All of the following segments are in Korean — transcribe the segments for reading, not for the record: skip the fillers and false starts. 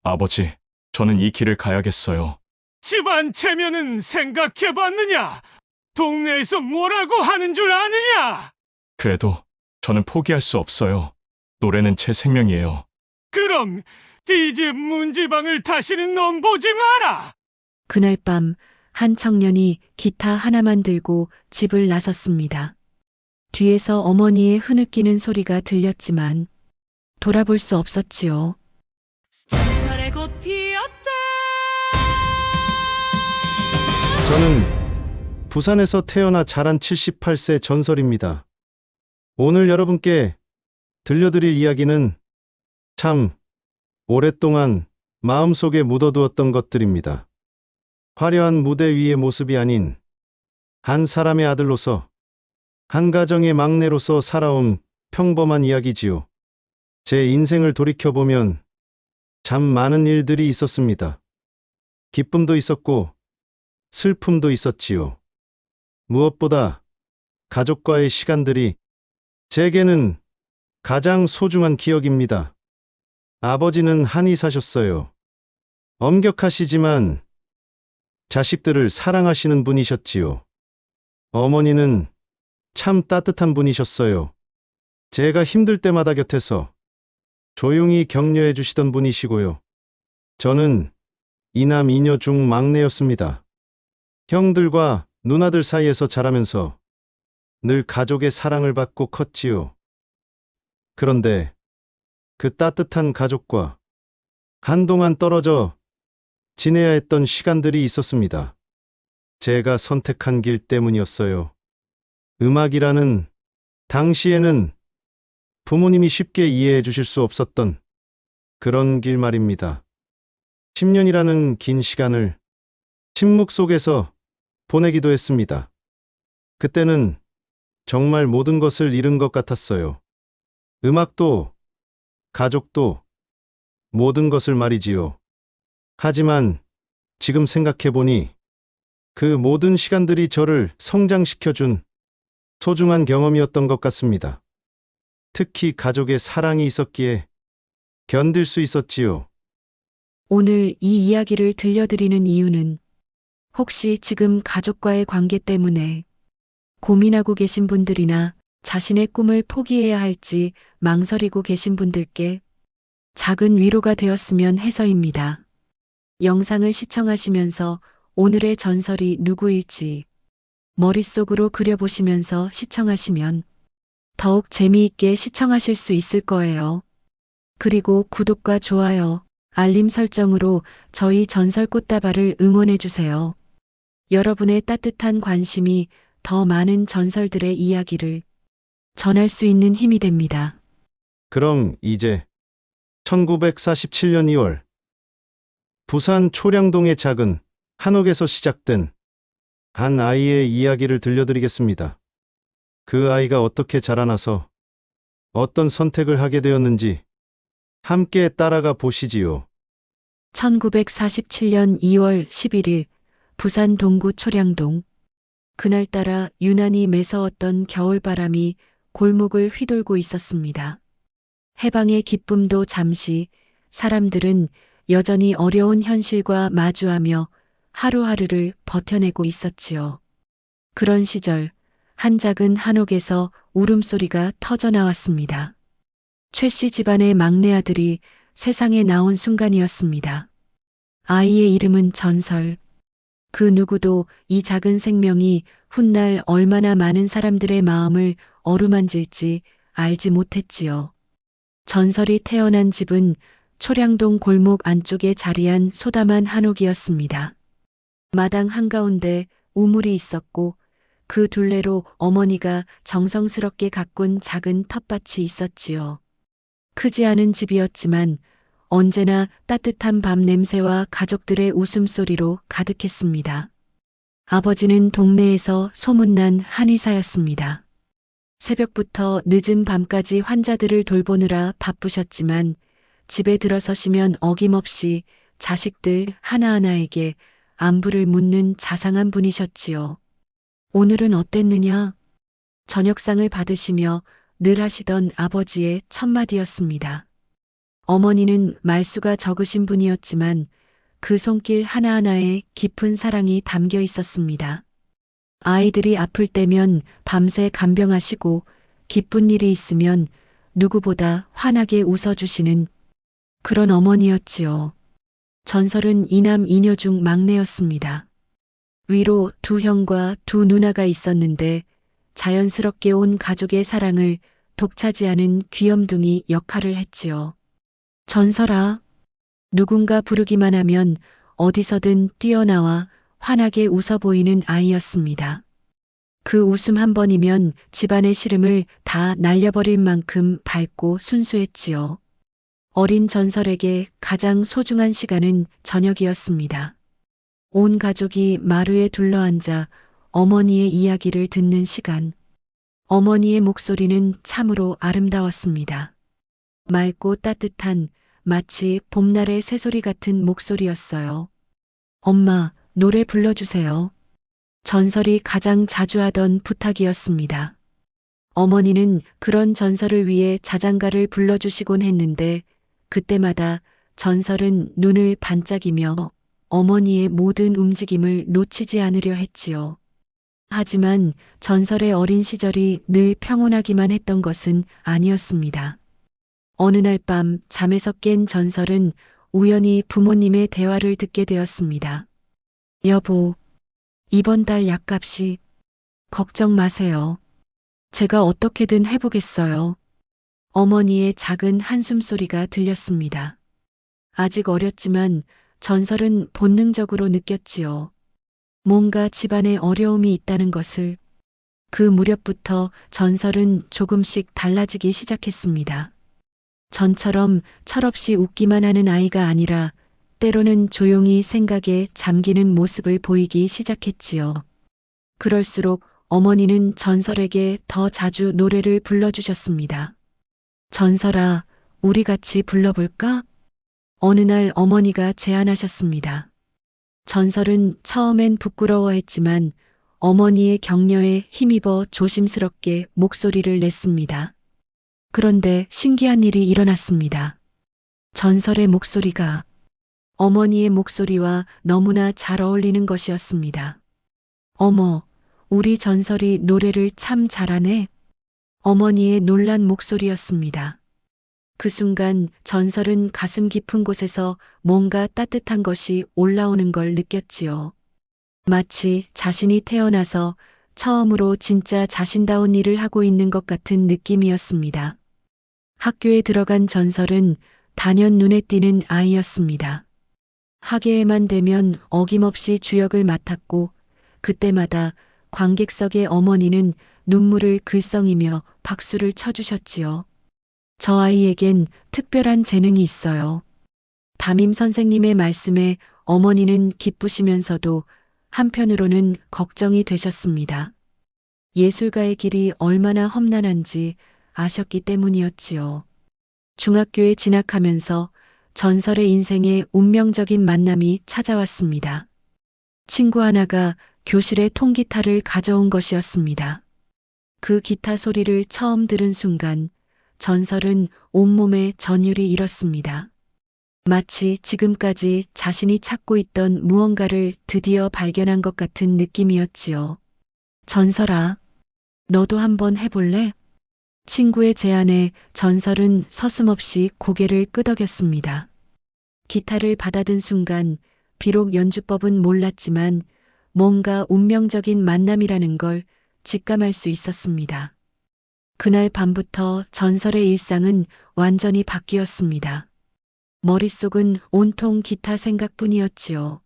아버지, 저는 이 길을 가야겠어요. 집안 체면은 생각해봤느냐? 동네에서 뭐라고 하는 줄 아느냐? 그래도 저는 포기할 수 없어요. 노래는 제 생명이에요. 그럼 이 집 문지방을 다시는 넘보지 마라. 그날 밤 한 청년이 기타 하나만 들고 집을 나섰습니다. 뒤에서 어머니의 흐느끼는 소리가 들렸지만 돌아볼 수 없었지요. 전설의 꽃 피었다. 저는 부산에서 태어나 자란 78세 전설입니다. 오늘 여러분께 들려드릴 이야기는 참 오랫동안 마음속에 묻어두었던 것들입니다. 화려한 무대 위의 모습이 아닌 한 사람의 아들로서, 한 가정의 막내로서 살아온 평범한 이야기지요. 제 인생을 돌이켜보면 참 많은 일들이 있었습니다. 기쁨도 있었고 슬픔도 있었지요. 무엇보다 가족과의 시간들이 제게는 가장 소중한 기억입니다. 아버지는 한의사셨어요. 엄격하시지만 자식들을 사랑하시는 분이셨지요. 어머니는 참 따뜻한 분이셨어요. 제가 힘들 때마다 곁에서 조용히 격려해 주시던 분이시고요. 저는 이남 이녀 중 막내였습니다. 형들과 누나들 사이에서 자라면서 늘 가족의 사랑을 받고 컸지요. 그런데 그 따뜻한 가족과 한동안 떨어져 지내야 했던 시간들이 있었습니다. 제가 선택한 길 때문이었어요. 음악이라는, 당시에는 부모님이 쉽게 이해해 주실 수 없었던 그런 길 말입니다. 10년이라는 긴 시간을 침묵 속에서 보내기도 했습니다. 그때는 정말 모든 것을 잃은 것 같았어요. 음악도, 가족도, 모든 것을 말이지요. 하지만 지금 생각해보니 그 모든 시간들이 저를 성장시켜준 소중한 경험이었던 것 같습니다. 특히 가족의 사랑이 있었기에 견딜 수 있었지요. 오늘 이 이야기를 들려드리는 이유는 혹시 지금 가족과의 관계 때문에 고민하고 계신 분들이나 자신의 꿈을 포기해야 할지 망설이고 계신 분들께 작은 위로가 되었으면 해서입니다. 영상을 시청하시면서 오늘의 전설이 누구일지 머릿속으로 그려보시면서 시청하시면 더욱 재미있게 시청하실 수 있을 거예요. 그리고 구독과 좋아요, 알림 설정으로 저희 전설꽃다발을 응원해주세요. 여러분의 따뜻한 관심이 더 많은 전설들의 이야기를 전할 수 있는 힘이 됩니다. 그럼 이제 1947년 2월 부산 초량동의 작은 한옥에서 시작된 한 아이의 이야기를 들려드리겠습니다. 그 아이가 어떻게 자라나서 어떤 선택을 하게 되었는지 함께 따라가 보시지요. 1947년 2월 11일 부산 동구 초량동. 그날따라 유난히 매서웠던 겨울바람이 골목을 휘돌고 있었습니다. 해방의 기쁨도 잠시, 사람들은 여전히 어려운 현실과 마주하며 하루하루를 버텨내고 있었지요. 그런 시절 한 작은 한옥에서 울음소리가 터져나왔습니다. 최 씨 집안의 막내 아들이 세상에 나온 순간이었습니다. 아이의 이름은 전설. 그 누구도 이 작은 생명이 훗날 얼마나 많은 사람들의 마음을 어루만질지 알지 못했지요. 전설이 태어난 집은 초량동 골목 안쪽에 자리한 소담한 한옥이었습니다. 마당 한가운데 우물이 있었고 그 둘레로 어머니가 정성스럽게 가꾼 작은 텃밭이 있었지요. 크지 않은 집이었지만 언제나 따뜻한 밤 냄새와 가족들의 웃음소리로 가득했습니다. 아버지는 동네에서 소문난 한의사였습니다. 새벽부터 늦은 밤까지 환자들을 돌보느라 바쁘셨지만 집에 들어서시면 어김없이 자식들 하나하나에게 안부를 묻는 자상한 분이셨지요. 오늘은 어땠느냐? 저녁상을 받으시며 늘 하시던 아버지의 첫마디였습니다. 어머니는 말수가 적으신 분이었지만 그 손길 하나하나에 깊은 사랑이 담겨 있었습니다. 아이들이 아플 때면 밤새 간병하시고 기쁜 일이 있으면 누구보다 환하게 웃어주시는 그런 어머니였지요. 전설은 이남 이녀 중 막내였습니다. 위로 두 형과 두 누나가 있었는데 자연스럽게 온 가족의 사랑을 독차지하는 귀염둥이 역할을 했지요. 전설아, 누군가 부르기만 하면 어디서든 뛰어나와 환하게 웃어 보이는 아이였습니다. 그 웃음 한 번이면 집안의 시름을 다 날려버릴 만큼 밝고 순수했지요. 어린 전설에게 가장 소중한 시간은 저녁이었습니다. 온 가족이 마루에 둘러앉아 어머니의 이야기를 듣는 시간. 어머니의 목소리는 참으로 아름다웠습니다. 맑고 따뜻한 마치 봄날의 새소리 같은 목소리였어요. 엄마, 노래 불러주세요. 전설이 가장 자주 하던 부탁이었습니다. 어머니는 그런 전설을 위해 자장가를 불러주시곤 했는데 그때마다 전설은 눈을 반짝이며 어머니의 모든 움직임을 놓치지 않으려 했지요. 하지만 전설의 어린 시절이 늘 평온하기만 했던 것은 아니었습니다. 어느 날 밤 잠에서 깬 전설은 우연히 부모님의 대화를 듣게 되었습니다. 여보, 이번 달 약값이 걱정 마세요. 제가 어떻게든 해보겠어요. 어머니의 작은 한숨 소리가 들렸습니다. 아직 어렸지만 전설은 본능적으로 느꼈지요. 뭔가 집안에 어려움이 있다는 것을. 그 무렵부터 전설은 조금씩 달라지기 시작했습니다. 전처럼 철없이 웃기만 하는 아이가 아니라 때로는 조용히 생각에 잠기는 모습을 보이기 시작했지요. 그럴수록 어머니는 전설에게 더 자주 노래를 불러주셨습니다. 전설아, 우리 같이 불러볼까? 어느 날 어머니가 제안하셨습니다. 전설은 처음엔 부끄러워했지만 어머니의 격려에 힘입어 조심스럽게 목소리를 냈습니다. 그런데 신기한 일이 일어났습니다. 전설의 목소리가 어머니의 목소리와 너무나 잘 어울리는 것이었습니다. 어머, 우리 전설이 노래를 참 잘하네. 어머니의 놀란 목소리였습니다. 그 순간 전설은 가슴 깊은 곳에서 뭔가 따뜻한 것이 올라오는 걸 느꼈지요. 마치 자신이 태어나서 처음으로 진짜 자신다운 일을 하고 있는 것 같은 느낌이었습니다. 학교에 들어간 전설은 단연 눈에 띄는 아이였습니다. 학예회만 되면 어김없이 주역을 맡았고 그때마다 관객석의 어머니는 눈물을 글썽이며 박수를 쳐주셨지요. 저 아이에겐 특별한 재능이 있어요. 담임 선생님의 말씀에 어머니는 기쁘시면서도 한편으로는 걱정이 되셨습니다. 예술가의 길이 얼마나 험난한지 아셨기 때문이었지요. 중학교에 진학하면서 전설의 인생에 운명적인 만남이 찾아왔습니다. 친구 하나가 교실에 통기타를 가져온 것이었습니다. 그 기타 소리를 처음 들은 순간 전설은 온몸에 전율이 일었습니다. 마치 지금까지 자신이 찾고 있던 무언가를 드디어 발견한 것 같은 느낌이었지요. 전설아, 너도 한번 해볼래? 친구의 제안에 전설은 서슴없이 고개를 끄덕였습니다. 기타를 받아든 순간 비록 연주법은 몰랐지만 뭔가 운명적인 만남이라는 걸 직감할 수 있었습니다. 그날 밤부터 전설의 일상은 완전히 바뀌었습니다. 머릿속은 온통 기타 생각뿐이었지요.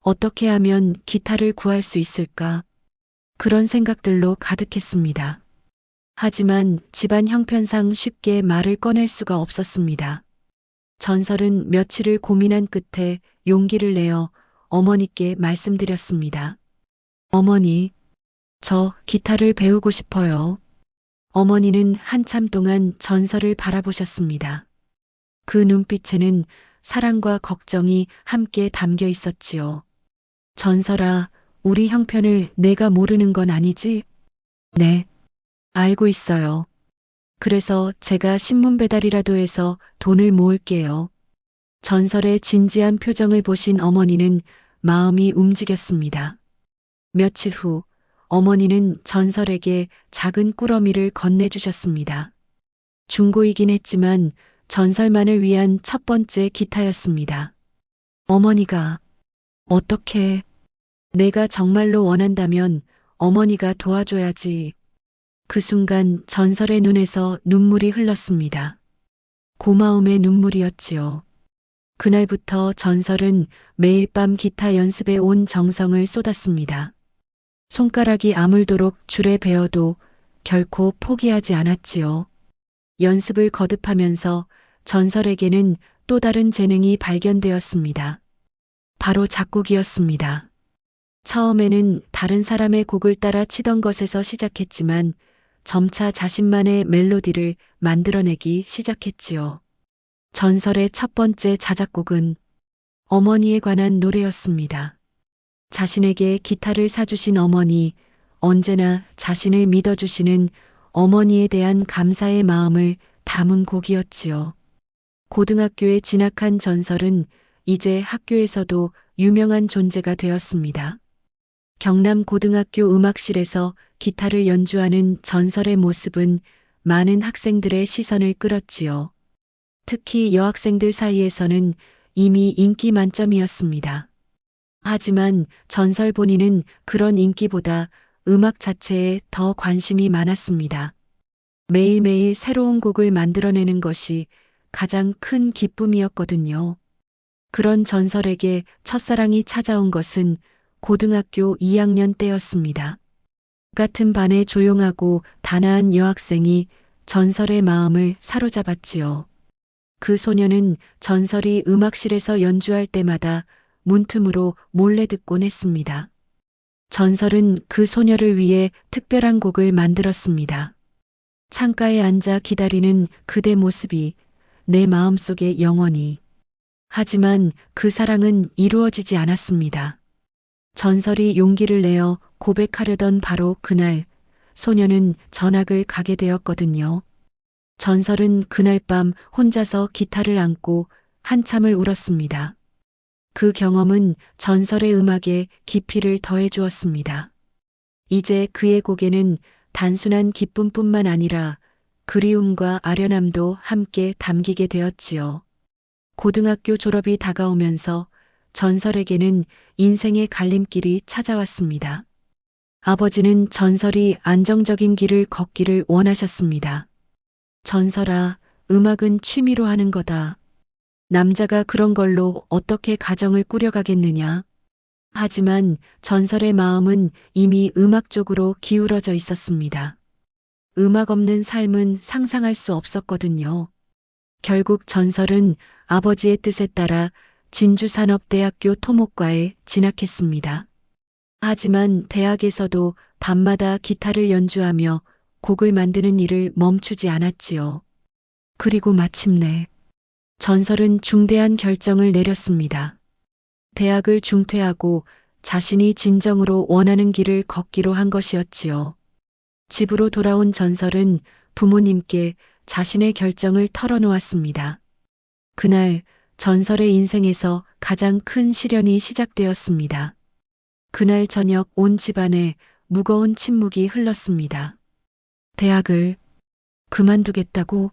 어떻게 하면 기타를 구할 수 있을까? 그런 생각들로 가득했습니다. 하지만 집안 형편상 쉽게 말을 꺼낼 수가 없었습니다. 전설은 며칠을 고민한 끝에 용기를 내어 어머니께 말씀드렸습니다. 어머니, 저 기타를 배우고 싶어요. 어머니는 한참 동안 전설을 바라보셨습니다. 그 눈빛에는 사랑과 걱정이 함께 담겨 있었지요. 전설아, 우리 형편을 내가 모르는 건 아니지? 네, 알고 있어요. 그래서 제가 신문 배달이라도 해서 돈을 모을게요. 전설의 진지한 표정을 보신 어머니는 마음이 움직였습니다. 며칠 후 어머니는 전설에게 작은 꾸러미를 건네주셨습니다. 중고이긴 했지만 전설만을 위한 첫 번째 기타였습니다. 어머니가 어떻게 내가 정말로 원한다면 어머니가 도와줘야지. 그 순간 전설의 눈에서 눈물이 흘렀습니다. 고마움의 눈물이었지요. 그날부터 전설은 매일 밤 기타 연습에 온 정성을 쏟았습니다. 손가락이 아물도록 줄에 베어도 결코 포기하지 않았지요. 연습을 거듭하면서 전설에게는 또 다른 재능이 발견되었습니다. 바로 작곡이었습니다. 처음에는 다른 사람의 곡을 따라 치던 것에서 시작했지만 점차 자신만의 멜로디를 만들어내기 시작했지요. 전설의 첫 번째 자작곡은 어머니에 관한 노래였습니다. 자신에게 기타를 사주신 어머니, 언제나 자신을 믿어주시는 어머니에 대한 감사의 마음을 담은 곡이었지요. 고등학교에 진학한 전설은 이제 학교에서도 유명한 존재가 되었습니다. 경남 고등학교 음악실에서 기타를 연주하는 전설의 모습은 많은 학생들의 시선을 끌었지요. 특히 여학생들 사이에서는 이미 인기 만점이었습니다. 하지만 전설 본인은 그런 인기보다 음악 자체에 더 관심이 많았습니다. 매일매일 새로운 곡을 만들어내는 것이 가장 큰 기쁨이었거든요. 그런 전설에게 첫사랑이 찾아온 것은 고등학교 2학년 때였습니다. 같은 반의 조용하고 단아한 여학생이 전설의 마음을 사로잡았지요. 그 소녀는 전설이 음악실에서 연주할 때마다 문틈으로 몰래 듣곤 했습니다. 전설은 그 소녀를 위해 특별한 곡을 만들었습니다. 창가에 앉아 기다리는 그대 모습이 내 마음속에 영원히. 하지만 그 사랑은 이루어지지 않았습니다. 전설이 용기를 내어 고백하려던 바로 그날 소녀는 전학을 가게 되었거든요. 전설은 그날 밤 혼자서 기타를 안고 한참을 울었습니다. 그 경험은 전설의 음악에 깊이를 더해 주었습니다. 이제 그의 곡에는 단순한 기쁨뿐만 아니라 그리움과 아련함도 함께 담기게 되었지요. 고등학교 졸업이 다가오면서 전설에게는 인생의 갈림길이 찾아왔습니다. 아버지는 전설이 안정적인 길을 걷기를 원하셨습니다. 전설아, 음악은 취미로 하는 거다. 남자가 그런 걸로 어떻게 가정을 꾸려가겠느냐. 하지만 전설의 마음은 이미 음악 쪽으로 기울어져 있었습니다. 음악 없는 삶은 상상할 수 없었거든요. 결국 전설은 아버지의 뜻에 따라 진주산업대학교 토목과에 진학했습니다. 하지만 대학에서도 밤마다 기타를 연주하며 곡을 만드는 일을 멈추지 않았지요. 그리고 마침내 전설은 중대한 결정을 내렸습니다. 대학을 중퇴하고 자신이 진정으로 원하는 길을 걷기로 한 것이었지요. 집으로 돌아온 전설은 부모님께 자신의 결정을 털어놓았습니다. 그날 전설의 인생에서 가장 큰 시련이 시작되었습니다. 그날 저녁 온 집안에 무거운 침묵이 흘렀습니다. 대학을 그만두겠다고?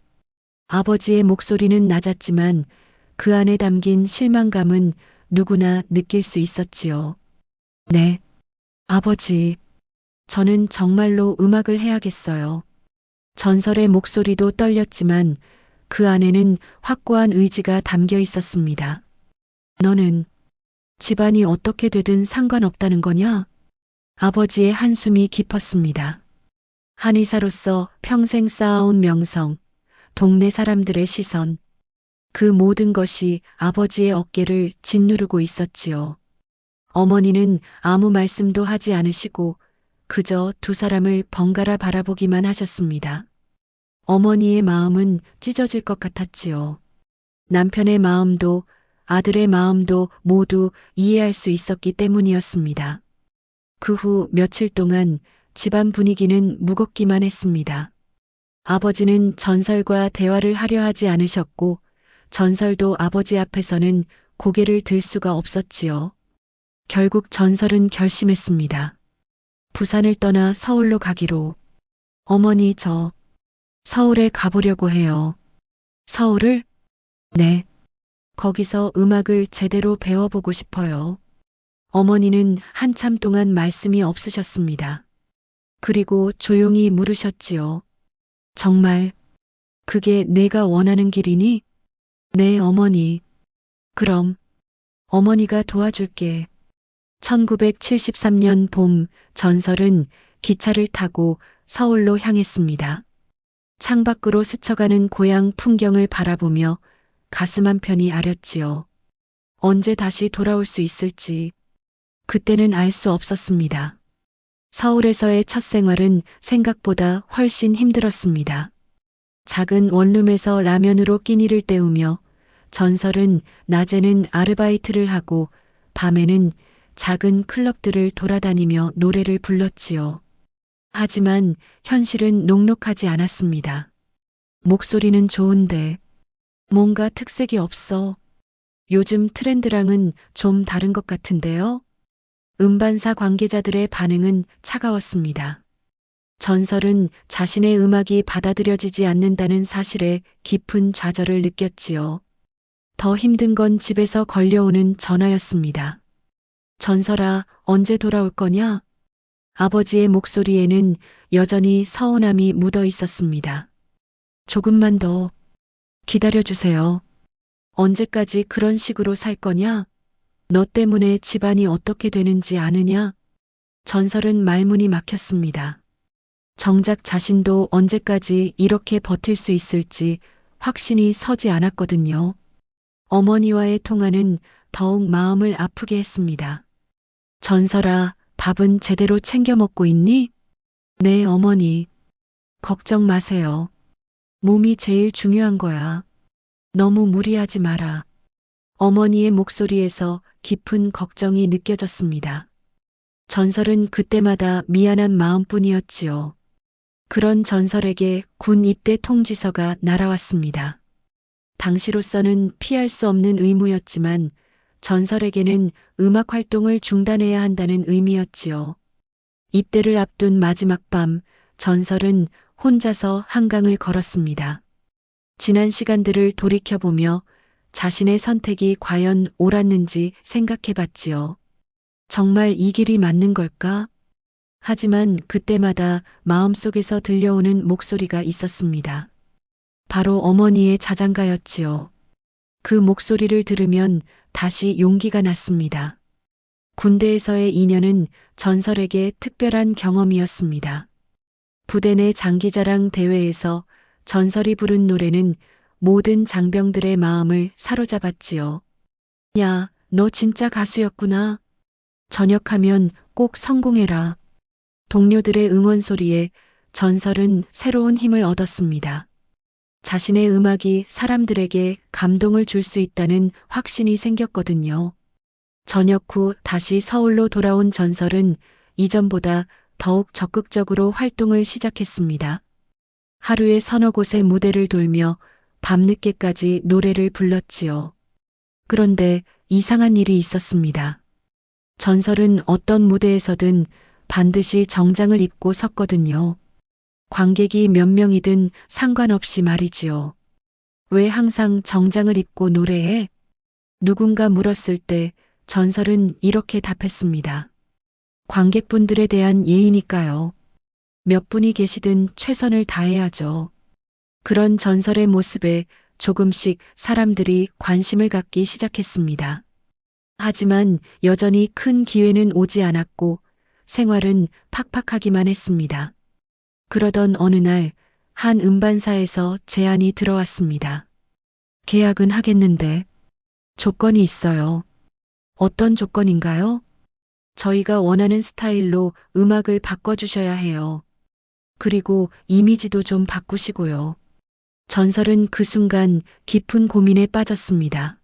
아버지의 목소리는 낮았지만 그 안에 담긴 실망감은 누구나 느낄 수 있었지요. 네, 아버지. 저는 정말로 음악을 해야겠어요. 전설의 목소리도 떨렸지만 그 안에는 확고한 의지가 담겨 있었습니다. 너는 집안이 어떻게 되든 상관없다는 거냐? 아버지의 한숨이 깊었습니다. 한의사로서 평생 쌓아온 명성, 동네 사람들의 시선, 그 모든 것이 아버지의 어깨를 짓누르고 있었지요. 어머니는 아무 말씀도 하지 않으시고 그저 두 사람을 번갈아 바라보기만 하셨습니다. 어머니의 마음은 찢어질 것 같았지요. 남편의 마음도 아들의 마음도 모두 이해할 수 있었기 때문이었습니다. 그 후 며칠 동안 집안 분위기는 무겁기만 했습니다. 아버지는 전설과 대화를 하려 하지 않으셨고 전설도 아버지 앞에서는 고개를 들 수가 없었지요. 결국 전설은 결심했습니다. 부산을 떠나 서울로 가기로. 어머니, 저 서울에 가보려고 해요. 서울을? 네. 거기서 음악을 제대로 배워보고 싶어요. 어머니는 한참 동안 말씀이 없으셨습니다. 그리고 조용히 물으셨지요. 정말 그게 내가 원하는 길이니? 네, 어머니. 그럼 어머니가 도와줄게. 1973년 봄, 전설은 기차를 타고 서울로 향했습니다. 창밖으로 스쳐가는 고향 풍경을 바라보며 가슴 한편이 아렸지요. 언제 다시 돌아올 수 있을지 그때는 알 수 없었습니다. 서울에서의 첫 생활은 생각보다 훨씬 힘들었습니다. 작은 원룸에서 라면으로 끼니를 때우며 전설은 낮에는 아르바이트를 하고 밤에는 작은 클럽들을 돌아다니며 노래를 불렀지요. 하지만 현실은 녹록하지 않았습니다. 목소리는 좋은데 뭔가 특색이 없어. 요즘 트렌드랑은 좀 다른 것 같은데요? 음반사 관계자들의 반응은 차가웠습니다. 전설은 자신의 음악이 받아들여지지 않는다는 사실에 깊은 좌절을 느꼈지요. 더 힘든 건 집에서 걸려오는 전화였습니다. 전설아, 언제 돌아올 거냐? 아버지의 목소리에는 여전히 서운함이 묻어 있었습니다. 조금만 더 기다려주세요. 언제까지 그런 식으로 살 거냐? 너 때문에 집안이 어떻게 되는지 아느냐? 전설은 말문이 막혔습니다. 정작 자신도 언제까지 이렇게 버틸 수 있을지 확신이 서지 않았거든요. 어머니와의 통화는 더욱 마음을 아프게 했습니다. 전설아, 밥은 제대로 챙겨 먹고 있니? 네, 어머니. 걱정 마세요. 몸이 제일 중요한 거야. 너무 무리하지 마라. 어머니의 목소리에서 깊은 걱정이 느껴졌습니다. 전설은 그때마다 미안한 마음뿐이었지요. 그런 전설에게 군 입대 통지서가 날아왔습니다. 당시로서는 피할 수 없는 의무였지만 전설에게는 음악 활동을 중단해야 한다는 의미였지요. 입대를 앞둔 마지막 밤, 전설은 혼자서 한강을 걸었습니다. 지난 시간들을 돌이켜보며 자신의 선택이 과연 옳았는지 생각해봤지요. 정말 이 길이 맞는 걸까? 하지만 그때마다 마음속에서 들려오는 목소리가 있었습니다. 바로 어머니의 자장가였지요. 그 목소리를 들으면 다시 용기가 났습니다. 군대에서의 2년은 전설에게 특별한 경험이었습니다. 부대 내 장기자랑 대회에서 전설이 부른 노래는 모든 장병들의 마음을 사로잡았지요. 야, 너 진짜 가수였구나. 전역하면 꼭 성공해라. 동료들의 응원 소리에 전설은 새로운 힘을 얻었습니다. 자신의 음악이 사람들에게 감동을 줄 수 있다는 확신이 생겼거든요. 전역 후 다시 서울로 돌아온 전설은 이전보다 더욱 적극적으로 활동을 시작했습니다. 하루에 서너 곳의 무대를 돌며 밤늦게까지 노래를 불렀지요. 그런데 이상한 일이 있었습니다. 전설은 어떤 무대에서든 반드시 정장을 입고 섰거든요. 관객이 몇 명이든 상관없이 말이지요. 왜 항상 정장을 입고 노래해? 누군가 물었을 때 전설은 이렇게 답했습니다. 관객분들에 대한 예의니까요. 몇 분이 계시든 최선을 다해야죠. 그런 전설의 모습에 조금씩 사람들이 관심을 갖기 시작했습니다. 하지만 여전히 큰 기회는 오지 않았고 생활은 팍팍하기만 했습니다. 그러던 어느 날 한 음반사에서 제안이 들어왔습니다. 계약은 하겠는데 조건이 있어요. 어떤 조건인가요? 저희가 원하는 스타일로 음악을 바꿔주셔야 해요. 그리고 이미지도 좀 바꾸시고요. 전설은 그 순간 깊은 고민에 빠졌습니다.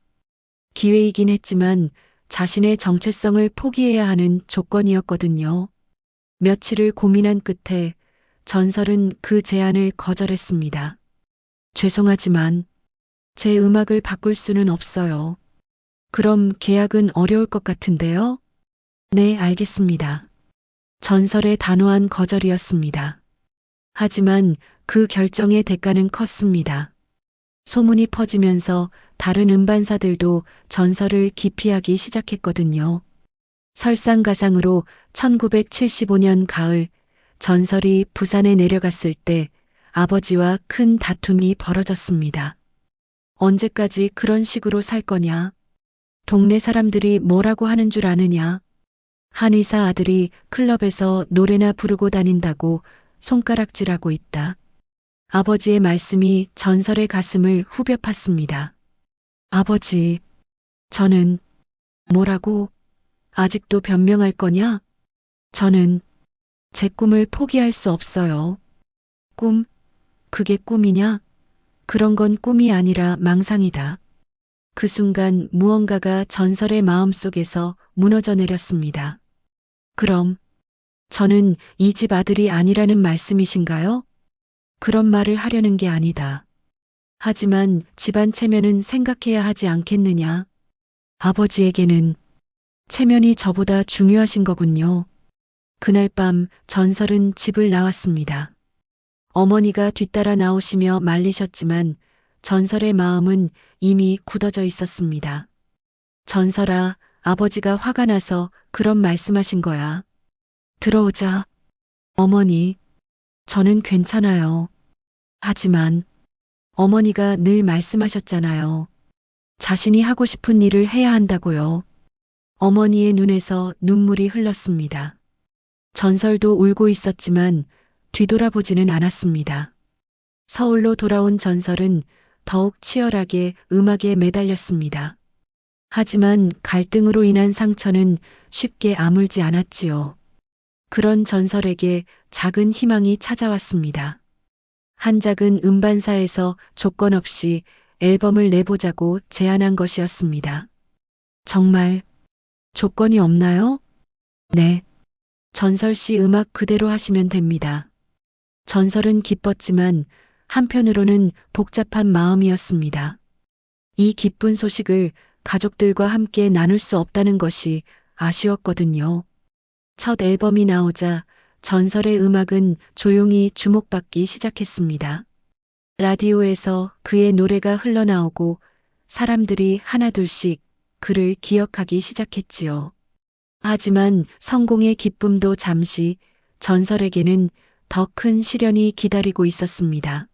기회이긴 했지만 자신의 정체성을 포기해야 하는 조건이었거든요. 며칠을 고민한 끝에 전설은 그 제안을 거절했습니다. 죄송하지만 제 음악을 바꿀 수는 없어요. 그럼 계약은 어려울 것 같은데요? 네, 알겠습니다. 전설의 단호한 거절이었습니다. 하지만 그 결정의 대가는 컸습니다. 소문이 퍼지면서 다른 음반사들도 전설을 기피하기 시작했거든요. 설상가상으로 1975년 가을 전설이 부산에 내려갔을 때 아버지와 큰 다툼이 벌어졌습니다. 언제까지 그런 식으로 살 거냐? 동네 사람들이 뭐라고 하는 줄 아느냐? 한의사 아들이 클럽에서 노래나 부르고 다닌다고 손가락질하고 있다. 아버지의 말씀이 전설의 가슴을 후벼 팠습니다. 아버지, 저는 뭐라고? 아직도 변명할 거냐? 저는 제 꿈을 포기할 수 없어요. 꿈? 그게 꿈이냐? 그런 건 꿈이 아니라 망상이다. 그 순간 무언가가 전설의 마음속에서 무너져 내렸습니다. 그럼 저는 이 집 아들이 아니라는 말씀이신가요? 그런 말을 하려는 게 아니다. 하지만 집안 체면은 생각해야 하지 않겠느냐? 아버지에게는 체면이 저보다 중요하신 거군요. 그날 밤 전설은 집을 나왔습니다. 어머니가 뒤따라 나오시며 말리셨지만 전설의 마음은 이미 굳어져 있었습니다. 전설아, 아버지가 화가 나서 그런 말씀하신 거야. 들어오자. 어머니, 저는 괜찮아요. 하지만 어머니가 늘 말씀하셨잖아요. 자신이 하고 싶은 일을 해야 한다고요. 어머니의 눈에서 눈물이 흘렀습니다. 전설도 울고 있었지만 뒤돌아보지는 않았습니다. 서울로 돌아온 전설은 더욱 치열하게 음악에 매달렸습니다. 하지만 갈등으로 인한 상처는 쉽게 아물지 않았지요. 그런 전설에게 작은 희망이 찾아왔습니다. 한 작은 음반사에서 조건 없이 앨범을 내보자고 제안한 것이었습니다. 정말 조건이 없나요? 네. 전설 씨 음악 그대로 하시면 됩니다. 전설은 기뻤지만 한편으로는 복잡한 마음이었습니다. 이 기쁜 소식을 가족들과 함께 나눌 수 없다는 것이 아쉬웠거든요. 첫 앨범이 나오자 전설의 음악은 조용히 주목받기 시작했습니다. 라디오에서 그의 노래가 흘러나오고 사람들이 하나둘씩 그를 기억하기 시작했지요. 하지만 성공의 기쁨도 잠시, 전설에게는 더 큰 시련이 기다리고 있었습니다.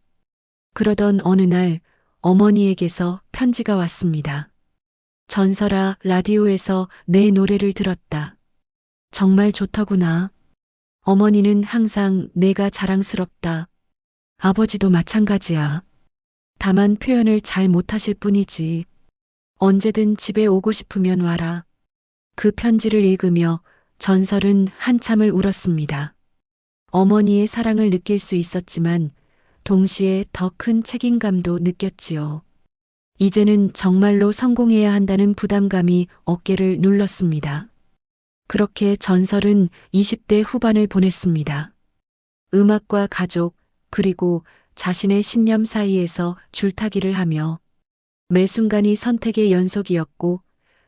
그러던 어느 날 어머니에게서 편지가 왔습니다. 전설아, 라디오에서 내 노래를 들었다. 정말 좋더구나. 어머니는 항상 내가 자랑스럽다. 아버지도 마찬가지야. 다만 표현을 잘 못하실 뿐이지. 언제든 집에 오고 싶으면 와라. 그 편지를 읽으며 전설은 한참을 울었습니다. 어머니의 사랑을 느낄 수 있었지만 동시에 더 큰 책임감도 느꼈지요. 이제는 정말로 성공해야 한다는 부담감이 어깨를 눌렀습니다. 그렇게 전설은 20대 후반을 보냈습니다. 음악과 가족, 그리고 자신의 신념 사이에서 줄타기를 하며 매 순간이 선택의 연속이었고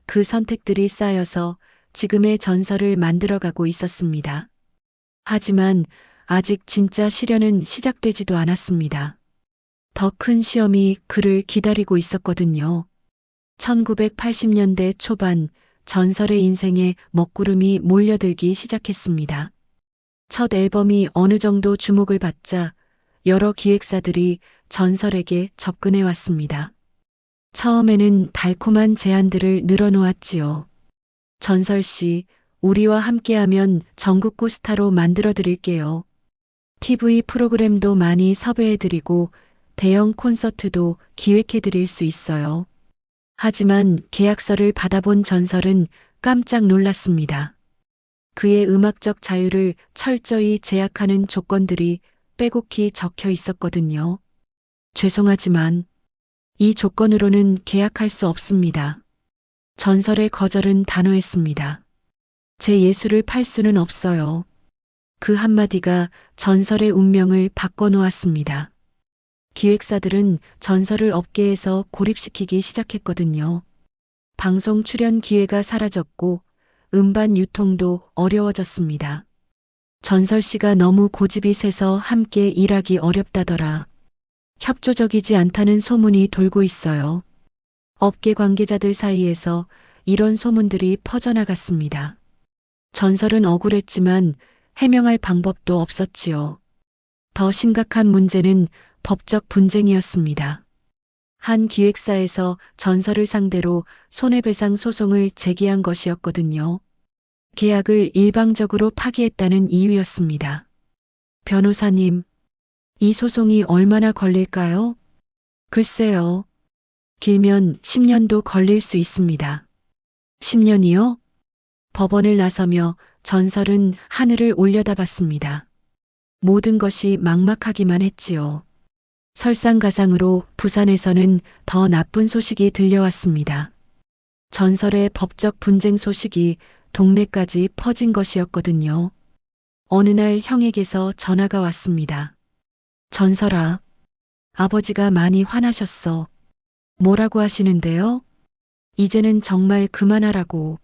그 선택들이 쌓여서 지금의 전설을 만들어가고 있었습니다. 하지만 아직 진짜 시련은 시작되지도 않았습니다. 더 큰 시험이 그를 기다리고 있었거든요. 1980년대 초반 전설의 인생에 먹구름이 몰려들기 시작했습니다. 첫 앨범이 어느 정도 주목을 받자 여러 기획사들이 전설에게 접근해 왔습니다. 처음에는 달콤한 제안들을 늘어놓았지요. 전설 씨, 우리와 함께하면 전국구 스타로 만들어 드릴게요. TV 프로그램도 많이 섭외해 드리고 대형 콘서트도 기획해 드릴 수 있어요. 하지만 계약서를 받아본 전설은 깜짝 놀랐습니다. 그의 음악적 자유를 철저히 제약하는 조건들이 빼곡히 적혀 있었거든요. 죄송하지만 이 조건으로는 계약할 수 없습니다. 전설의 거절은 단호했습니다. 제 예술을 팔 수는 없어요. 그 한마디가 전설의 운명을 바꿔놓았습니다. 기획사들은 전설을 업계에서 고립시키기 시작했거든요. 방송 출연 기회가 사라졌고 음반 유통도 어려워졌습니다. 전설 씨가 너무 고집이 세서 함께 일하기 어렵다더라. 협조적이지 않다는 소문이 돌고 있어요. 업계 관계자들 사이에서 이런 소문들이 퍼져나갔습니다. 전설은 억울했지만 해명할 방법도 없었지요. 더 심각한 문제는 법적 분쟁이었습니다. 한 기획사에서 전설을 상대로 손해배상 소송을 제기한 것이었거든요. 계약을 일방적으로 파기했다는 이유였습니다. 변호사님, 이 소송이 얼마나 걸릴까요? 글쎄요. 길면 10년도 걸릴 수 있습니다. 10년이요? 법원을 나서며 전설은 하늘을 올려다봤습니다. 모든 것이 막막하기만 했지요. 설상가상으로 부산에서는 더 나쁜 소식이 들려왔습니다. 전설의 법적 분쟁 소식이 동네까지 퍼진 것이었거든요. 어느 날 형에게서 전화가 왔습니다. 전설아, 아버지가 많이 화나셨어. 뭐라고 하시는데요? 이제는 정말 그만하라고.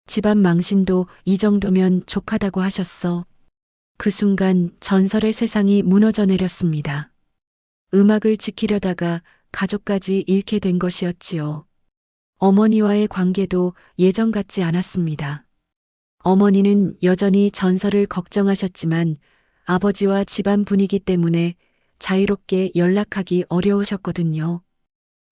집안 망신도 이 정도면 족하다고 하셨어. 그 순간 전설의 세상이 무너져 내렸습니다. 음악을 지키려다가 가족까지 잃게 된 것이었지요. 어머니와의 관계도 예전 같지 않았습니다. 어머니는 여전히 전설을 걱정하셨지만 아버지와 집안 분위기 때문에 자유롭게 연락하기 어려우셨거든요.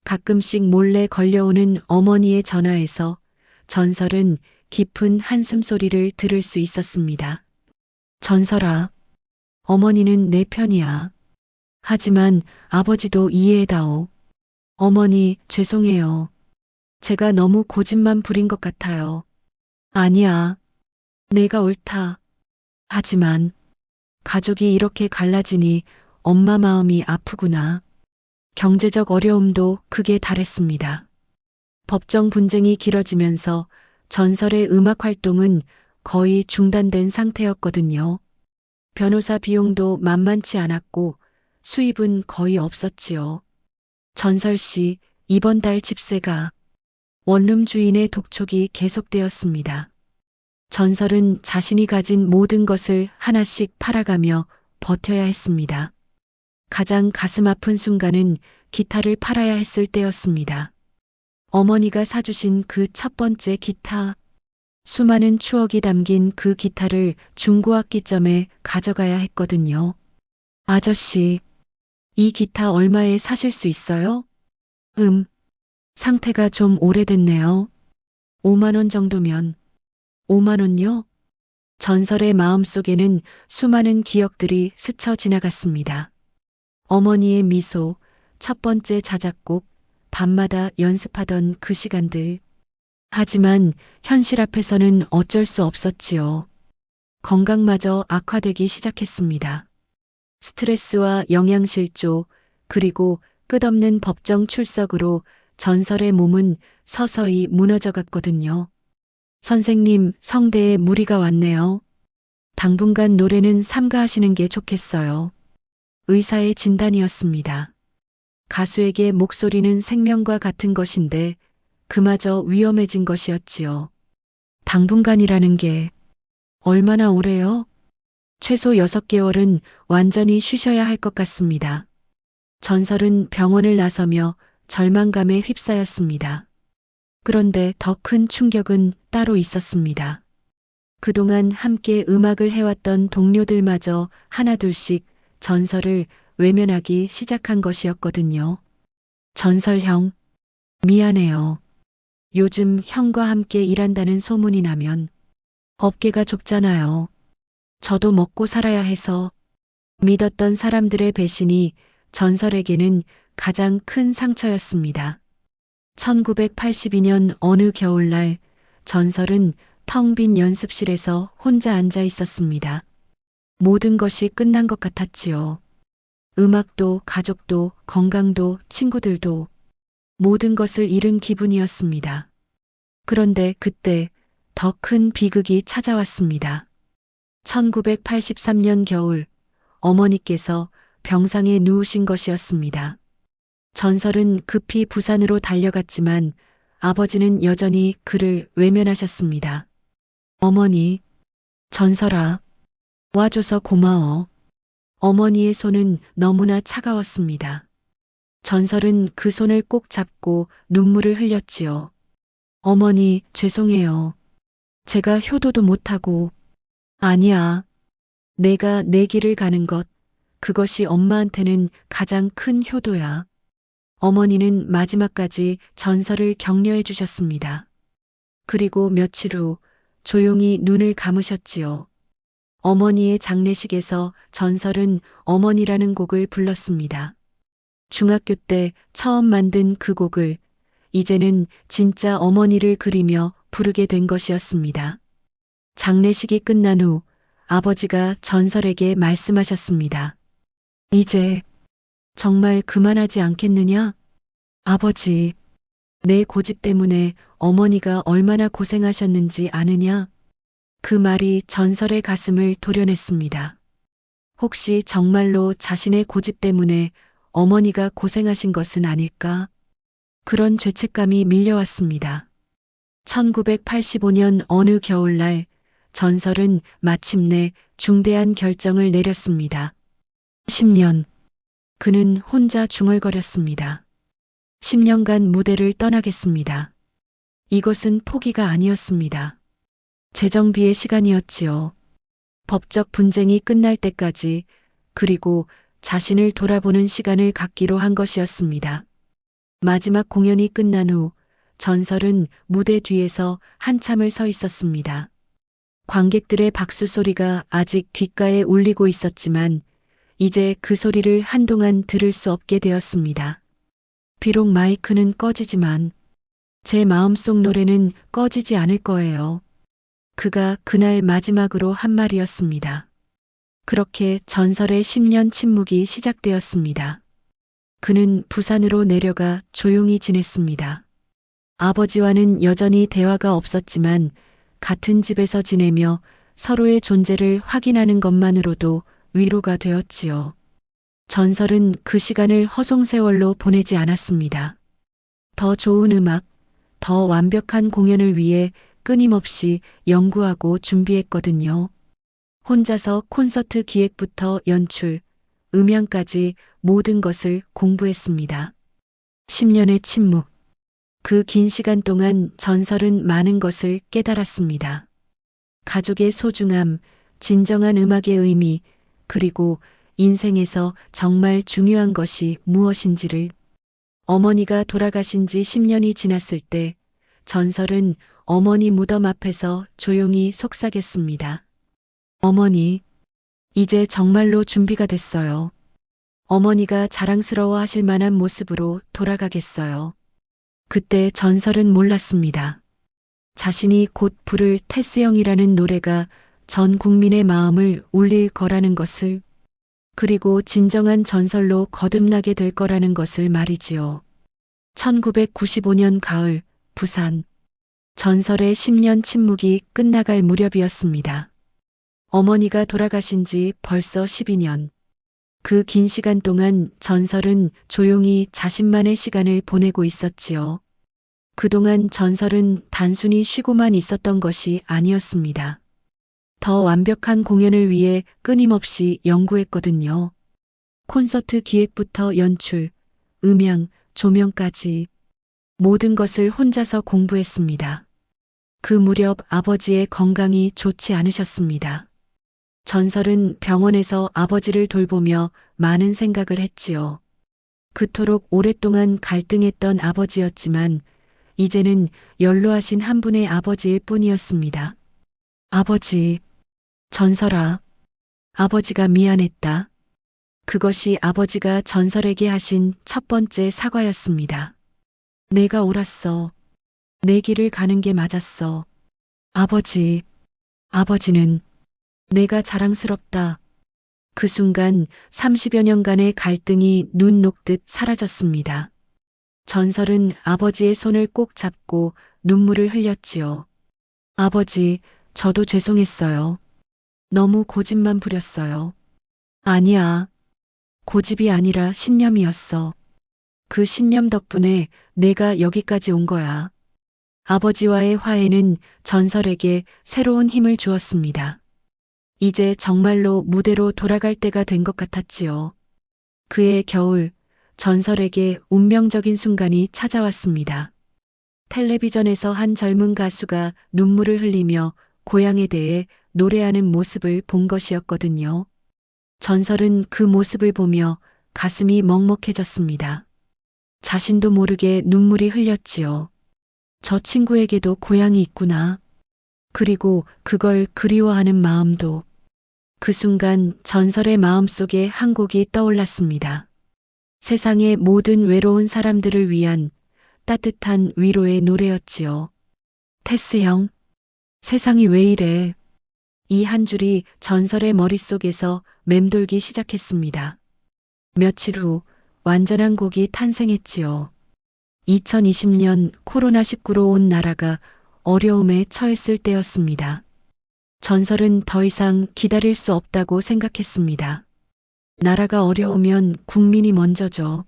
가끔씩 몰래 걸려오는 어머니의 전화에서 전설은 깊은 한숨 소리를 들을 수 있었습니다. 전설아, 어머니는 내 편이야. 하지만 아버지도 이해해다오. 어머니, 죄송해요. 제가 너무 고집만 부린 것 같아요. 아니야. 내가 옳다. 하지만 가족이 이렇게 갈라지니 엄마 마음이 아프구나. 경제적 어려움도 극에 달했습니다. 법정 분쟁이 길어지면서 전설의 음악 활동은 거의 중단된 상태였거든요. 변호사 비용도 만만치 않았고 수입은 거의 없었지요. 전설 씨, 이번 달 집세가 원룸 주인의 독촉이 계속되었습니다. 전설은 자신이 가진 모든 것을 하나씩 팔아가며 버텨야 했습니다. 가장 가슴 아픈 순간은 기타를 팔아야 했을 때였습니다. 어머니가 사주신 그 첫 번째 기타. 수많은 추억이 담긴 그 기타를 중고악기점에 가져가야 했거든요. 아저씨, 이 기타 얼마에 사실 수 있어요? 상태가 좀 오래됐네요. 5만 원 정도면. 5만 원요? 전설의 마음속에는 수많은 기억들이 스쳐 지나갔습니다. 어머니의 미소, 첫 번째 자작곡, 밤마다 연습하던 그 시간들. 하지만 현실 앞에서는 어쩔 수 없었지요. 건강마저 악화되기 시작했습니다. 스트레스와 영양실조, 그리고 끝없는 법정 출석으로 전설의 몸은 서서히 무너져 갔거든요. 선생님, 성대에 무리가 왔네요. 당분간 노래는 삼가하시는 게 좋겠어요. 의사의 진단이었습니다. 가수에게 목소리는 생명과 같은 것인데 그마저 위험해진 것이었지요. 당분간이라는 게 얼마나 오래요? 최소 6개월은 완전히 쉬셔야 할 것 같습니다. 전설은 병원을 나서며 절망감에 휩싸였습니다. 그런데 더 큰 충격은 따로 있었습니다. 그동안 함께 음악을 해왔던 동료들마저 하나둘씩 전설을 외면하기 시작한 것이었거든요. 전설 형, 미안해요. 요즘 형과 함께 일한다는 소문이 나면 업계가 좁잖아요. 저도 먹고 살아야 해서. 믿었던 사람들의 배신이 전설에게는 가장 큰 상처였습니다. 1982년 어느 겨울날 전설은 텅 빈 연습실에서 혼자 앉아 있었습니다. 모든 것이 끝난 것 같았지요. 음악도 가족도 건강도 친구들도 모든 것을 잃은 기분이었습니다. 그런데 그때 더 큰 비극이 찾아왔습니다. 1983년 겨울 어머니께서 병상에 누우신 것이었습니다. 전설은 급히 부산으로 달려갔지만 아버지는 여전히 그를 외면하셨습니다. 어머니, 전설아, 와줘서 고마워. 어머니의 손은 너무나 차가웠습니다. 전설은 그 손을 꼭 잡고 눈물을 흘렸지요. 어머니, 죄송해요. 제가 효도도 못하고. 아니야. 내가 내 길을 가는 것, 그것이 엄마한테는 가장 큰 효도야. 어머니는 마지막까지 전설을 격려해 주셨습니다. 그리고 며칠 후 조용히 눈을 감으셨지요. 어머니의 장례식에서 전설은 어머니라는 곡을 불렀습니다. 중학교 때 처음 만든 그 곡을 이제는 진짜 어머니를 그리며 부르게 된 것이었습니다. 장례식이 끝난 후 아버지가 전설에게 말씀하셨습니다. 이제 정말 그만하지 않겠느냐? 아버지, 내 고집 때문에 어머니가 얼마나 고생하셨는지 아느냐? 그 말이 전설의 가슴을 도려냈습니다. 혹시 정말로 자신의 고집 때문에 어머니가 고생하신 것은 아닐까? 그런 죄책감이 밀려왔습니다. 1985년 어느 겨울날 전설은 마침내 중대한 결정을 내렸습니다. 10년. 그는 혼자 중얼거렸습니다. 10년간 무대를 떠나겠습니다. 이것은 포기가 아니었습니다. 재정비의 시간이었지요. 법적 분쟁이 끝날 때까지, 그리고 자신을 돌아보는 시간을 갖기로 한 것이었습니다. 마지막 공연이 끝난 후 전설은 무대 뒤에서 한참을 서 있었습니다. 관객들의 박수 소리가 아직 귓가에 울리고 있었지만 이제 그 소리를 한동안 들을 수 없게 되었습니다. 비록 마이크는 꺼지지만 제 마음속 노래는 꺼지지 않을 거예요. 그가 그날 마지막으로 한 말이었습니다. 그렇게 전설의 10년 침묵이 시작되었습니다. 그는 부산으로 내려가 조용히 지냈습니다. 아버지와는 여전히 대화가 없었지만 같은 집에서 지내며 서로의 존재를 확인하는 것만으로도 위로가 되었지요. 전설은 그 시간을 허송세월로 보내지 않았습니다. 더 좋은 음악, 더 완벽한 공연을 위해 끊임없이 연구하고 준비했거든요. 혼자서 콘서트 기획부터 연출, 음향까지 모든 것을 공부했습니다. 10년의 침묵. 그 긴 시간 동안 전설은 많은 것을 깨달았습니다. 가족의 소중함, 진정한 음악의 의미, 그리고 인생에서 정말 중요한 것이 무엇인지를. 어머니가 돌아가신 지 10년이 지났을 때 전설은 어머니 무덤 앞에서 조용히 속삭였습니다. 어머니, 이제 정말로 준비가 됐어요. 어머니가 자랑스러워 하실 만한 모습으로 돌아가겠어요. 그때 전설은 몰랐습니다. 자신이 곧 부를 테스형이라는 노래가 전 국민의 마음을 울릴 거라는 것을, 그리고 진정한 전설로 거듭나게 될 거라는 것을 말이지요. 1995년 가을, 부산. 전설의 10년 침묵이 끝나갈 무렵이었습니다. 어머니가 돌아가신 지 벌써 12년. 그 긴 시간 동안 전설은 조용히 자신만의 시간을 보내고 있었지요. 그동안 전설은 단순히 쉬고만 있었던 것이 아니었습니다. 더 완벽한 공연을 위해 끊임없이 연구했거든요. 콘서트 기획부터 연출, 음향, 조명까지 모든 것을 혼자서 공부했습니다. 그 무렵 아버지의 건강이 좋지 않으셨습니다. 전설은 병원에서 아버지를 돌보며 많은 생각을 했지요. 그토록 오랫동안 갈등했던 아버지였지만 이제는 연로하신 한 분의 아버지일 뿐이었습니다. 아버지, 전설아, 아버지가 미안했다. 그것이 아버지가 전설에게 하신 첫 번째 사과였습니다. 내가 옳았어. 내 길을 가는 게 맞았어. 아버지, 아버지는 내가 자랑스럽다. 그 순간 30여 년간의 갈등이 눈 녹듯 사라졌습니다. 전설은 아버지의 손을 꼭 잡고 눈물을 흘렸지요. 아버지, 저도 죄송했어요. 너무 고집만 부렸어요. 아니야. 고집이 아니라 신념이었어. 그 신념 덕분에 내가 여기까지 온 거야. 아버지와의 화해는 전설에게 새로운 힘을 주었습니다. 이제 정말로 무대로 돌아갈 때가 된 것 같았지요. 그해 겨울, 전설에게 운명적인 순간이 찾아왔습니다. 텔레비전에서 한 젊은 가수가 눈물을 흘리며 고향에 대해 노래하는 모습을 본 것이었거든요. 전설은 그 모습을 보며 가슴이 먹먹해졌습니다. 자신도 모르게 눈물이 흘렸지요. 저 친구에게도 고향이 있구나. 그리고 그걸 그리워하는 마음도. 그 순간 전설의 마음속에 한 곡이 떠올랐습니다. 세상의 모든 외로운 사람들을 위한 따뜻한 위로의 노래였지요. 테스 형, 세상이 왜 이래? 이 한 줄이 전설의 머릿속에서 맴돌기 시작했습니다. 며칠 후 완전한 곡이 탄생했지요. 2020년 코로나19로 온 나라가 어려움에 처했을 때였습니다. 전설은 더 이상 기다릴 수 없다고 생각했습니다. 나라가 어려우면 국민이 먼저죠.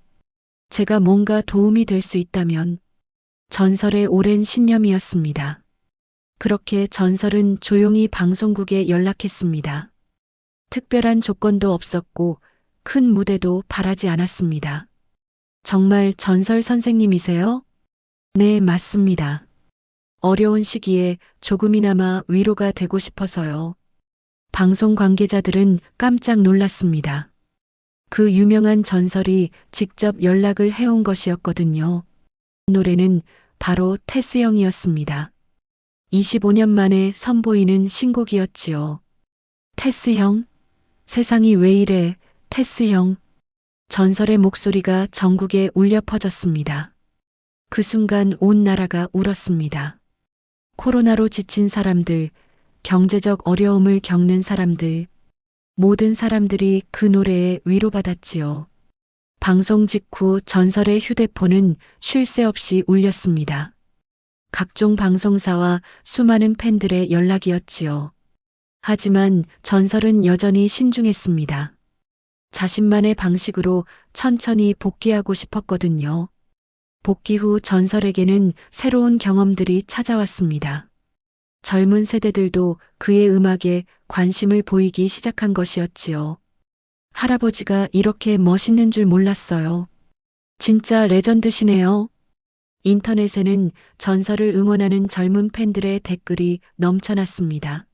제가 뭔가 도움이 될 수 있다면. 전설의 오랜 신념이었습니다. 그렇게 전설은 조용히 방송국에 연락했습니다. 특별한 조건도 없었고 큰 무대도 바라지 않았습니다. 정말 전설 선생님이세요? 네, 맞습니다. 어려운 시기에 조금이나마 위로가 되고 싶어서요. 방송 관계자들은 깜짝 놀랐습니다. 그 유명한 전설이 직접 연락을 해온 것이었거든요. 노래는 바로 테스 형이었습니다. 25년 만에 선보이는 신곡이었지요. 테스 형, 세상이 왜 이래, 테스 형. 전설의 목소리가 전국에 울려 퍼졌습니다. 그 순간 온 나라가 울었습니다. 코로나로 지친 사람들, 경제적 어려움을 겪는 사람들, 모든 사람들이 그 노래에 위로받았지요. 방송 직후 전설의 휴대폰은 쉴 새 없이 울렸습니다. 각종 방송사와 수많은 팬들의 연락이었지요. 하지만 전설은 여전히 신중했습니다. 자신만의 방식으로 천천히 복귀하고 싶었거든요. 복귀 후 전설에게는 새로운 경험들이 찾아왔습니다. 젊은 세대들도 그의 음악에 관심을 보이기 시작한 것이었지요. 할아버지가 이렇게 멋있는 줄 몰랐어요. 진짜 레전드시네요. 인터넷에는 전설을 응원하는 젊은 팬들의 댓글이 넘쳐났습니다.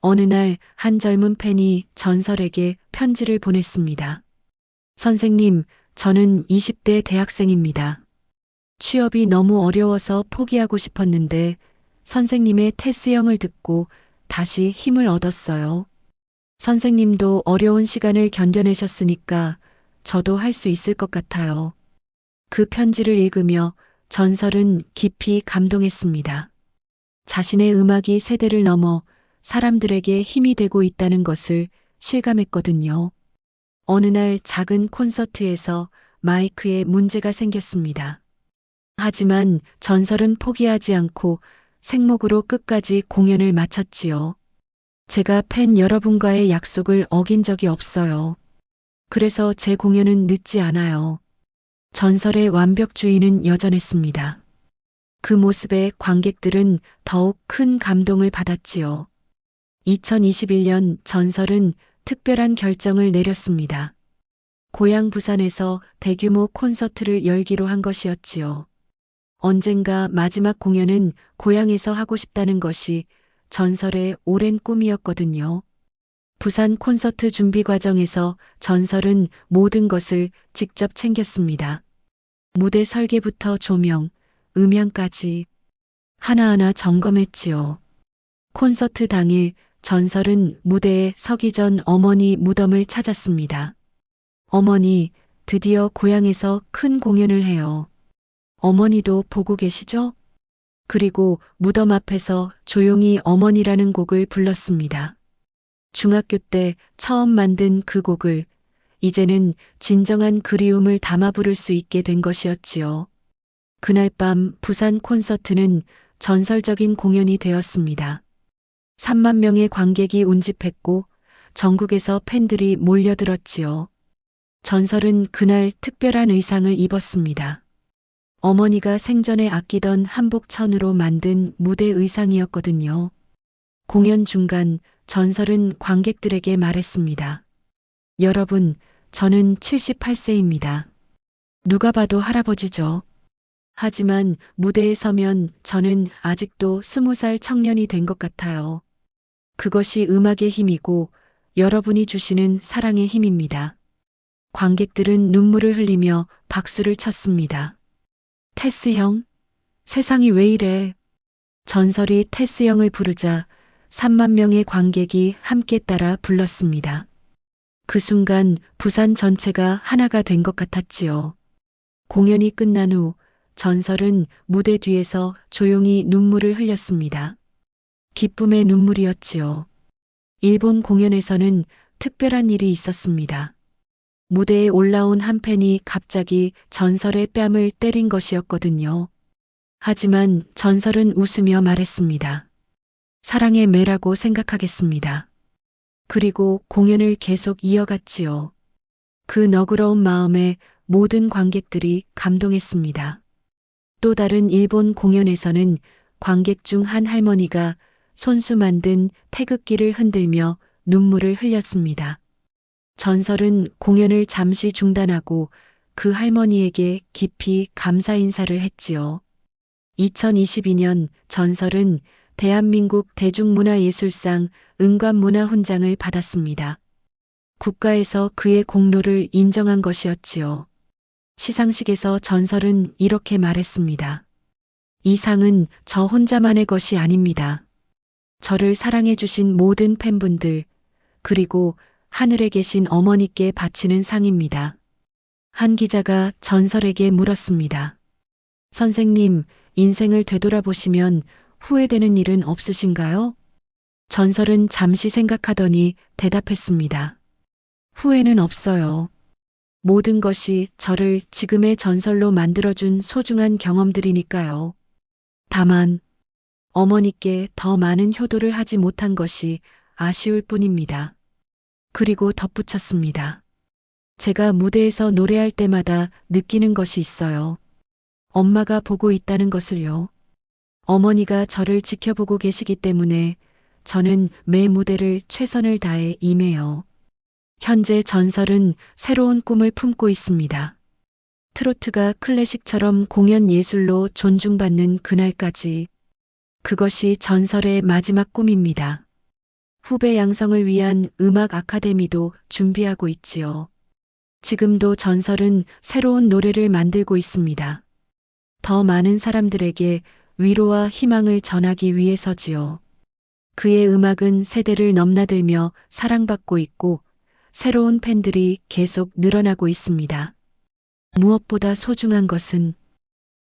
어느 날 한 젊은 팬이 전설에게 편지를 보냈습니다. 선생님, 저는 20대 대학생입니다. 취업이 너무 어려워서 포기하고 싶었는데 선생님의 테스 형을 듣고 다시 힘을 얻었어요. 선생님도 어려운 시간을 견뎌내셨으니까 저도 할 수 있을 것 같아요. 그 편지를 읽으며 전설은 깊이 감동했습니다. 자신의 음악이 세대를 넘어 사람들에게 힘이 되고 있다는 것을 실감했거든요. 어느 날 작은 콘서트에서 마이크에 문제가 생겼습니다. 하지만 전설은 포기하지 않고 생목으로 끝까지 공연을 마쳤지요. 제가 팬 여러분과의 약속을 어긴 적이 없어요. 그래서 제 공연은 늦지 않아요. 전설의 완벽주의는 여전했습니다. 그 모습에 관객들은 더욱 큰 감동을 받았지요. 2021년 전설은 특별한 결정을 내렸습니다. 고향 부산에서 대규모 콘서트를 열기로 한 것이었지요. 언젠가 마지막 공연은 고향에서 하고 싶다는 것이 전설의 오랜 꿈이었거든요. 부산 콘서트 준비 과정에서 전설은 모든 것을 직접 챙겼습니다. 무대 설계부터 조명, 음향까지 하나하나 점검했지요. 콘서트 당일 전설은 무대에 서기 전 어머니 무덤을 찾았습니다. 어머니, 드디어 고향에서 큰 공연을 해요. 어머니도 보고 계시죠? 그리고 무덤 앞에서 조용히 어머니라는 곡을 불렀습니다. 중학교 때 처음 만든 그 곡을 이제는 진정한 그리움을 담아 부를 수 있게 된 것이었지요. 그날 밤 부산 콘서트는 전설적인 공연이 되었습니다. 3만 명의 관객이 운집했고 전국에서 팬들이 몰려들었지요. 전설은 그날 특별한 의상을 입었습니다. 어머니가 생전에 아끼던 한복천으로 만든 무대 의상이었거든요. 공연 중간 전설은 관객들에게 말했습니다. 여러분, 저는 78세입니다. 누가 봐도 할아버지죠. 하지만 무대에 서면 저는 아직도 20살 청년이 된 것 같아요. 그것이 음악의 힘이고 여러분이 주시는 사랑의 힘입니다. 관객들은 눈물을 흘리며 박수를 쳤습니다. 테스 형? 세상이 왜 이래? 전설이 테스 형을 부르자 3만 명의 관객이 함께 따라 불렀습니다. 그 순간 부산 전체가 하나가 된 것 같았지요. 공연이 끝난 후 전설은 무대 뒤에서 조용히 눈물을 흘렸습니다. 기쁨의 눈물이었지요. 일본 공연에서는 특별한 일이 있었습니다. 무대에 올라온 한 팬이 갑자기 전설의 뺨을 때린 것이었거든요. 하지만 전설은 웃으며 말했습니다. 사랑의 매라고 생각하겠습니다. 그리고 공연을 계속 이어갔지요. 그 너그러운 마음에 모든 관객들이 감동했습니다. 또 다른 일본 공연에서는 관객 중 한 할머니가 손수 만든 태극기를 흔들며 눈물을 흘렸습니다. 전설은 공연을 잠시 중단하고 그 할머니에게 깊이 감사 인사를 했지요. 2022년 전설은 대한민국 대중문화예술상 은관문화훈장을 받았습니다. 국가에서 그의 공로를 인정한 것이었지요. 시상식에서 전설은 이렇게 말했습니다. 이 상은 저 혼자만의 것이 아닙니다. 저를 사랑해주신 모든 팬분들, 그리고 하늘에 계신 어머니께 바치는 상입니다. 한 기자가 전설에게 물었습니다. 선생님, 인생을 되돌아보시면 후회되는 일은 없으신가요? 전설은 잠시 생각하더니 대답했습니다. 후회는 없어요. 모든 것이 저를 지금의 전설로 만들어준 소중한 경험들이니까요. 다만, 어머니께 더 많은 효도를 하지 못한 것이 아쉬울 뿐입니다. 그리고 덧붙였습니다. 제가 무대에서 노래할 때마다 느끼는 것이 있어요. 엄마가 보고 있다는 것을요. 어머니가 저를 지켜보고 계시기 때문에 저는 매 무대를 최선을 다해 임해요. 현재 전설은 새로운 꿈을 품고 있습니다. 트로트가 클래식처럼 공연 예술로 존중받는 그날까지. 그것이 전설의 마지막 꿈입니다. 후배 양성을 위한 음악 아카데미도 준비하고 있지요. 지금도 전설은 새로운 노래를 만들고 있습니다. 더 많은 사람들에게 위로와 희망을 전하기 위해서지요. 그의 음악은 세대를 넘나들며 사랑받고 있고 새로운 팬들이 계속 늘어나고 있습니다. 무엇보다 소중한 것은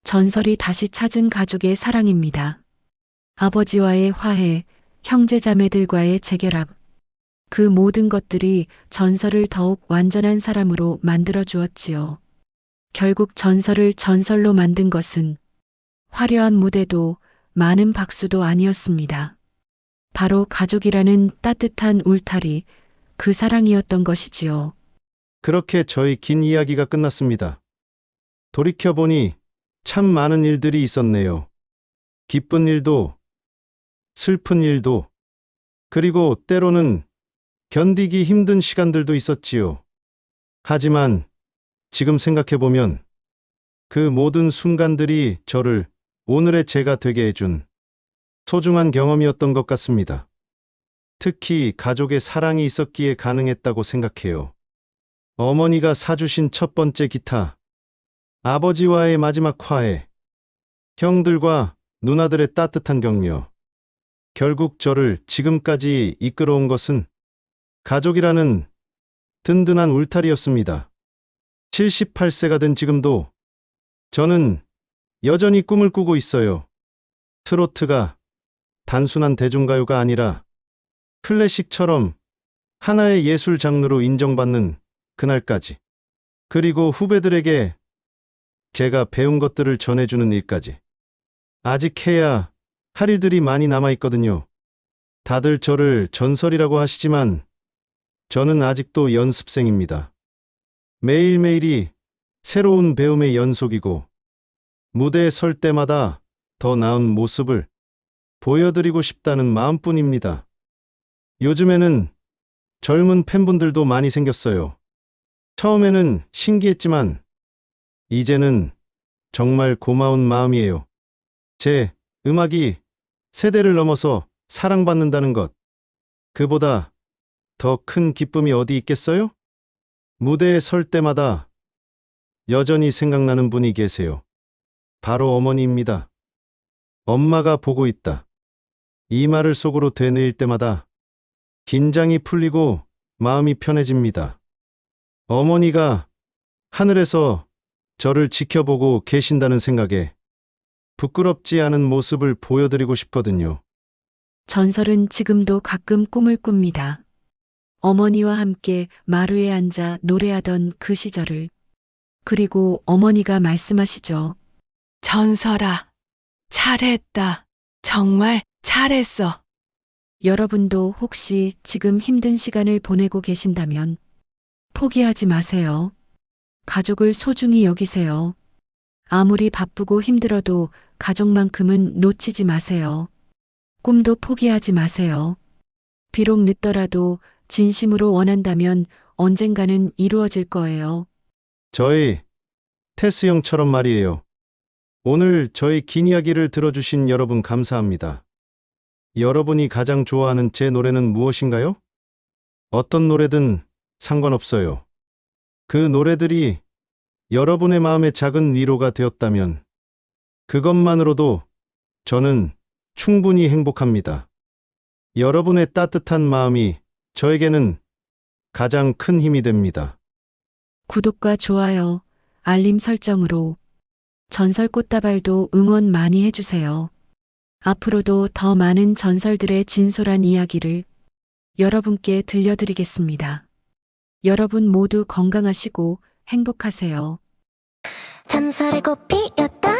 전설이 다시 찾은 가족의 사랑입니다. 아버지와의 화해, 형제자매들과의 재결합, 그 모든 것들이 전설을 더욱 완전한 사람으로 만들어 주었지요. 결국 전설을 전설로 만든 것은 화려한 무대도 많은 박수도 아니었습니다. 바로 가족이라는 따뜻한 울타리, 그 사랑이었던 것이지요. 그렇게 저희 긴 이야기가 끝났습니다. 돌이켜보니 참 많은 일들이 있었네요. 기쁜 일도, 슬픈 일도, 그리고 때로는 견디기 힘든 시간들도 있었지요. 하지만 지금 생각해보면 그 모든 순간들이 저를 오늘의 제가 되게 해준 소중한 경험이었던 것 같습니다. 특히 가족의 사랑이 있었기에 가능했다고 생각해요. 어머니가 사주신 첫 번째 기타, 아버지와의 마지막 화해, 형들과 누나들의 따뜻한 격려. 결국 저를 지금까지 이끌어온 것은 가족이라는 든든한 울타리였습니다. 78세가 된 지금도 저는 여전히 꿈을 꾸고 있어요. 트로트가 단순한 대중가요가 아니라 클래식처럼 하나의 예술 장르로 인정받는 그날까지. 그리고 후배들에게 제가 배운 것들을 전해주는 일까지. 아직 해야 할 일들이 많이 남아있거든요. 다들 저를 전설이라고 하시지만 저는 아직도 연습생입니다. 매일매일이 새로운 배움의 연속이고 무대에 설 때마다 더 나은 모습을 보여드리고 싶다는 마음뿐입니다. 요즘에는 젊은 팬분들도 많이 생겼어요. 처음에는 신기했지만 이제는 정말 고마운 마음이에요. 제 음악이 세대를 넘어서 사랑받는다는 것. 그보다 더 큰 기쁨이 어디 있겠어요? 무대에 설 때마다 여전히 생각나는 분이 계세요. 바로 어머니입니다. 엄마가 보고 있다. 이 말을 속으로 되뇌일 때마다 긴장이 풀리고 마음이 편해집니다. 어머니가 하늘에서 저를 지켜보고 계신다는 생각에 부끄럽지 않은 모습을 보여드리고 싶거든요. 전설은 지금도 가끔 꿈을 꿉니다. 어머니와 함께 마루에 앉아 노래하던 그 시절을. 그리고 어머니가 말씀하시죠. 전설아, 잘했다. 정말 잘했어. 여러분도 혹시 지금 힘든 시간을 보내고 계신다면 포기하지 마세요. 가족을 소중히 여기세요. 아무리 바쁘고 힘들어도 가족만큼은 놓치지 마세요. 꿈도 포기하지 마세요. 비록 늦더라도 진심으로 원한다면 언젠가는 이루어질 거예요. 저희 테스 형처럼 말이에요. 오늘 저희 긴 이야기를 들어주신 여러분 감사합니다. 여러분이 가장 좋아하는 제 노래는 무엇인가요? 어떤 노래든 상관없어요. 그 노래들이 여러분의 마음에 작은 위로가 되었다면 그것만으로도 저는 충분히 행복합니다. 여러분의 따뜻한 마음이 저에게는 가장 큰 힘이 됩니다. 구독과 좋아요, 알림 설정으로 전설 꽃다발도 응원 많이 해주세요. 앞으로도 더 많은 전설들의 진솔한 이야기를 여러분께 들려드리겠습니다. 여러분 모두 건강하시고 행복하세요. 전설의 꽃 피었다